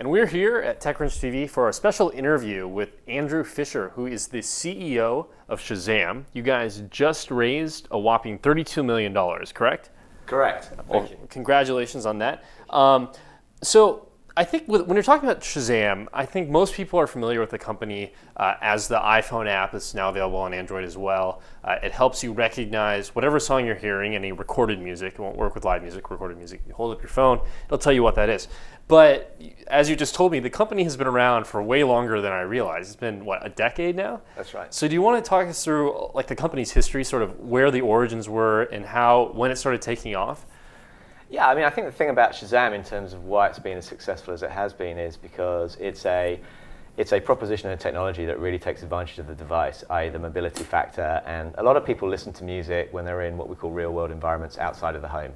and we're here at TechCrunch TV for a special interview with Andrew Fisher, who is the CEO of Shazam. You guys just raised a whopping $32 million, correct? Correct. Well, congratulations on that. So I think when you're talking about Shazam, I think most people are familiar with the company as the iPhone app that's now available on Android as well. It helps you recognize whatever song you're hearing, any recorded music. It won't work with live music, recorded music. You hold up your phone, it'll tell you what that is. But as you just told me, the company has been around for way longer than I realized. It's been, what, a decade now? That's right. So do you want to talk us through like the company's history, sort of where the origins were and when it started taking off? Yeah, I mean, I think the thing about Shazam in terms of why it's been as successful as it has been is because it's a proposition and a technology that really takes advantage of the device, i.e. the mobility factor. And a lot of people listen to music when they're in what we call real-world environments outside of the home,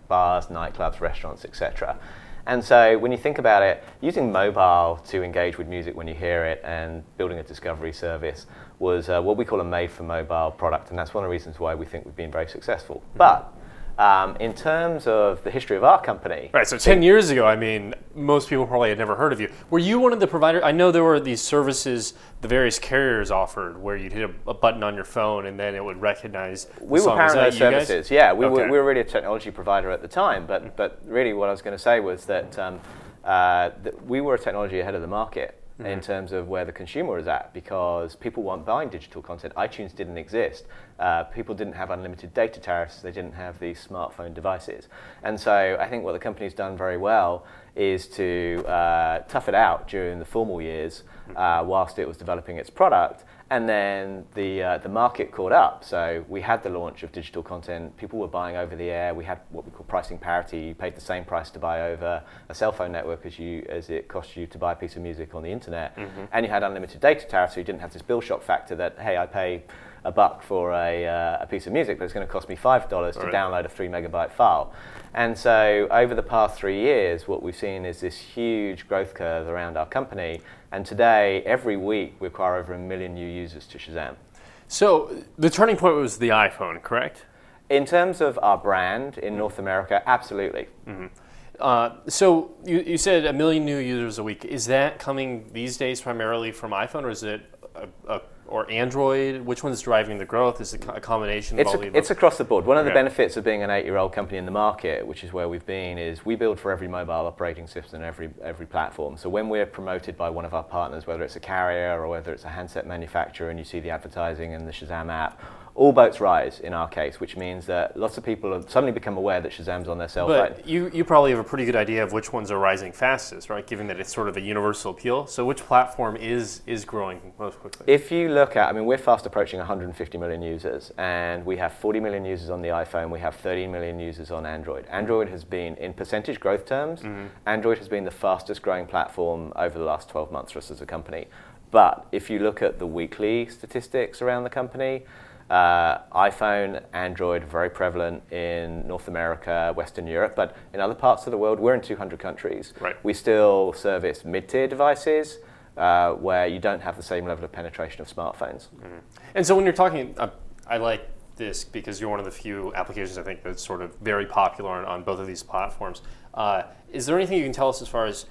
bars, nightclubs, restaurants, etc. And so when you think about it, using mobile to engage with music when you hear it and building a discovery service was what we call a made-for-mobile product. And that's one of the reasons why we think we've been very successful. Mm-hmm. But in terms of the history of our company... Right, so 10 years ago, I mean, most people probably had never heard of you. Were you one of the providers? I know there were these services the various carriers offered where you'd hit a button on your phone and then it would recognize the We were song. powering those services, yeah. We were really a technology provider at the time, but really what I was going to say was that we were a technology ahead of the market. Mm-hmm. In terms of where the consumer is at, because people weren't buying digital content. iTunes didn't exist. People didn't have unlimited data tariffs. They didn't have these smartphone devices. And so I think what the company's done very well is to tough it out during the formal years whilst it was developing its product. And then the market caught up. So we had the launch of digital content. People were buying over the air. We had what we call pricing parity. You paid the same price to buy over a cell phone network as it cost you to buy a piece of music on the internet. Mm-hmm. And you had unlimited data tariff, so you didn't have this bill shock factor that, hey, I pay $1 for a piece of music, but it's going to cost me $5 to download a 3 megabyte file. And so over the past 3 years, what we've seen is this huge growth curve around our company. And today, every week, we acquire over 1 million new users to Shazam. So the turning point was the iPhone, correct? In terms of our brand in North America, absolutely. Mm-hmm. So you said 1 million new users a week. Is that coming these days primarily from iPhone, or is it or Android? Which one's driving the growth? Is it a combination of all the above? It's across the board. One of the benefits of being an 8-year-old company in the market, which is where we've been, is we build for every mobile operating system and every platform. So when we're promoted by one of our partners, whether it's a carrier or whether it's a handset manufacturer, and you see the advertising in the Shazam app, all boats rise in our case, which means that lots of people have suddenly become aware that Shazam's on their cell phone. But you probably have a pretty good idea of which ones are rising fastest, right? Given that it's sort of a universal appeal. So which platform is growing most quickly? If you look at, I mean, we're fast approaching 150 million users, and we have 40 million users on the iPhone. We have 30 million users on Android. Android has been, in percentage growth terms, Android has been the fastest growing platform over the last 12 months for us as a company. But if you look at the weekly statistics around the company, iPhone, Android, very prevalent in North America, Western Europe, but in other parts of the world, we're in 200 countries. Right. We still service mid-tier devices where you don't have the same level of penetration of smartphones. Mm-hmm. And so when you're talking, I like this because you're one of the few applications I think that's sort of very popular on both of these platforms. Is there anything you can tell us as far as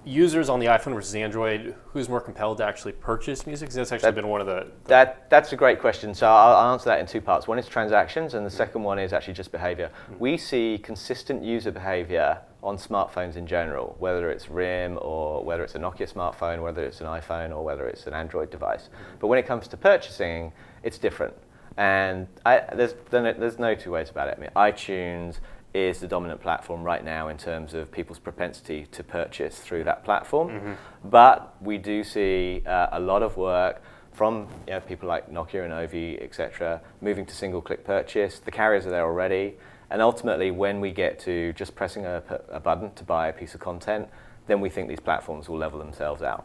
users on the iPhone versus Android, who's more compelled to actually purchase music? Because that's actually been one of the... That's a great question. So I'll answer that in two parts. One is transactions, and the second one is actually just behavior. We see consistent user behavior on smartphones in general, whether it's RIM or whether it's a Nokia smartphone, whether it's an iPhone or whether it's an Android device. But when it comes to purchasing, it's different. And there's no two ways about it. I mean, iTunes is the dominant platform right now in terms of people's propensity to purchase through that platform. Mm-hmm. But we do see a lot of work from people like Nokia and Ovi, etc., moving to single-click purchase. The carriers are there already. And ultimately, when we get to just pressing a button to buy a piece of content, then we think these platforms will level themselves out.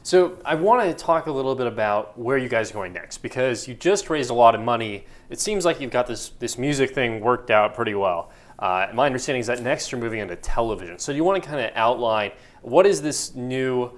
So I want to talk a little bit about where you guys are going next, because you just raised a lot of money. It seems like you've got this music thing worked out pretty well. My understanding is that next you're moving into television. So do you want to kind of outline what is this new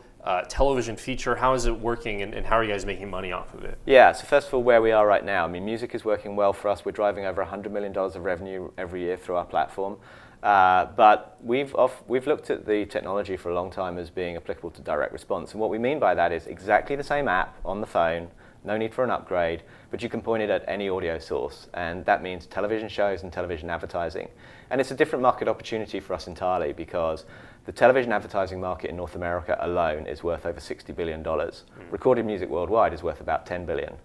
television feature? How is it working, and how are you guys making money off of it? Yeah, so first of all, where we are right now, I mean, music is working well for us. We're driving over $100 million of revenue every year through our platform. But we've looked at the technology for a long time as being applicable to direct response. And what we mean by that is exactly the same app on the phone, no need for an upgrade, but you can point it at any audio source. And that means television shows and television advertising. And it's a different market opportunity for us entirely, because the television advertising market in North America alone is worth over $60 billion. Recorded music worldwide is worth about $10 billion.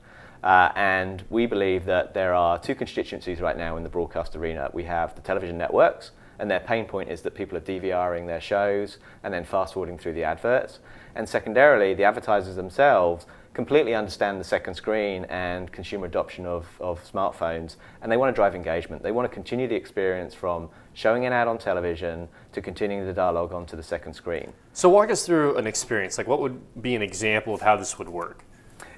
And we believe that there are two constituencies right now in the broadcast arena. We have the television networks, and their pain point is that people are DVRing their shows and then fast-forwarding through the adverts. And secondarily, the advertisers themselves completely understand the second screen and consumer adoption of smartphones, and they want to drive engagement. They want to continue the experience from showing an ad on television to continuing the dialogue onto the second screen. So walk us through an experience. Like, what would be an example of how this would work?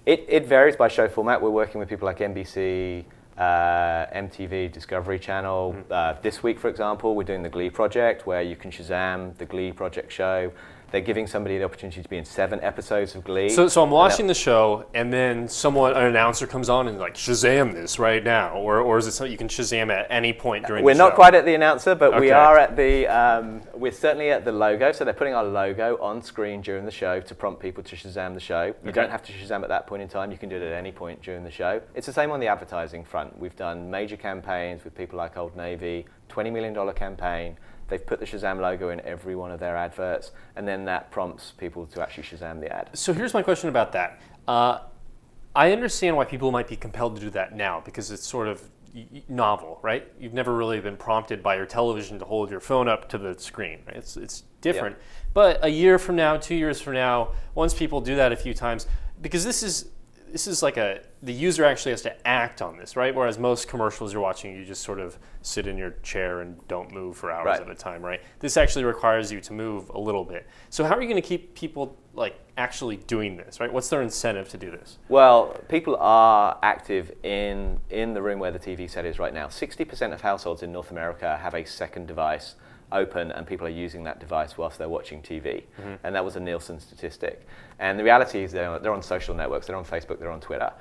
It varies by show format. We're working with people like NBC, MTV, Discovery Channel. This week, for example, we're doing the Glee Project, where you can Shazam the Glee Project show. They're giving somebody the opportunity to be in 7 episodes of Glee. So I'm watching the show, and then an announcer comes on and like, Shazam this right now, or is it something you can Shazam at any point during the show? We're not quite at the announcer, but we are at the, we're certainly at the logo. So they're putting our logo on screen during the show to prompt people to Shazam the show. You don't have to Shazam at that point in time. You can do it at any point during the show. It's the same on the advertising front. We've done major campaigns with people like Old Navy, $20 million campaign. They've put the Shazam logo in every one of their adverts, and then that prompts people to actually Shazam the ad. So here's my question about that. I understand why people might be compelled to do that now, because it's sort of novel, right? You've never really been prompted by your television to hold your phone up to the screen, right? It's different. Yeah. But a year from now, 2 years from now, once people do that a few times, because this is like the user actually has to act on this, right? Whereas most commercials you're watching, you just sort of sit in your chair and don't move for hours at a time, right? This actually requires you to move a little bit. So how are you going to keep people like actually doing this, right? What's their incentive to do this? Well, people are active in the room where the TV set is right now. 60% of households in North America have a second device open, and people are using that device whilst they're watching TV. And that was a Nielsen statistic. And the reality is they're on social networks, they're on Facebook, they're on Twitter.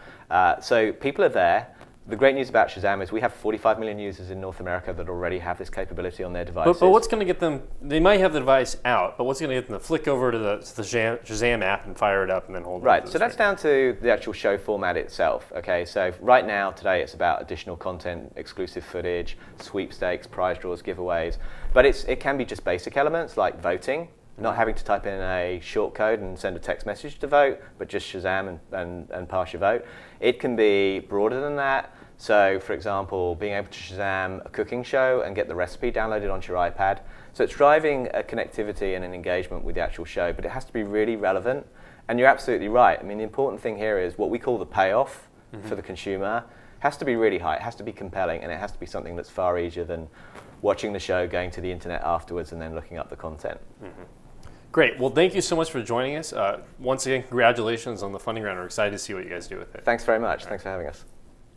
So people are there. The great news about Shazam is we have 45 million users in North America that already have this capability on their devices. But what's going to get them, they might have the device out, but what's going to get them to flick over to the Shazam app and fire it up and then hold it? Right, so that's down to the actual show format itself. Okay, so right now, today, it's about additional content, exclusive footage, sweepstakes, prize draws, giveaways. But it can be just basic elements like voting, not having to type in a short code and send a text message to vote, but just Shazam and pass your vote. It can be broader than that. So, for example, being able to Shazam a cooking show and get the recipe downloaded onto your iPad. So it's driving a connectivity and an engagement with the actual show, but it has to be really relevant. And you're absolutely right. I mean, the important thing here is what we call the payoff for the consumer has to be really high. It has to be compelling, and it has to be something that's far easier than watching the show, going to the internet afterwards, and then looking up the content. Great. Well, thank you so much for joining us. Once again, congratulations on the funding round. We're excited to see what you guys do with it. Thanks very much. Thanks for having us.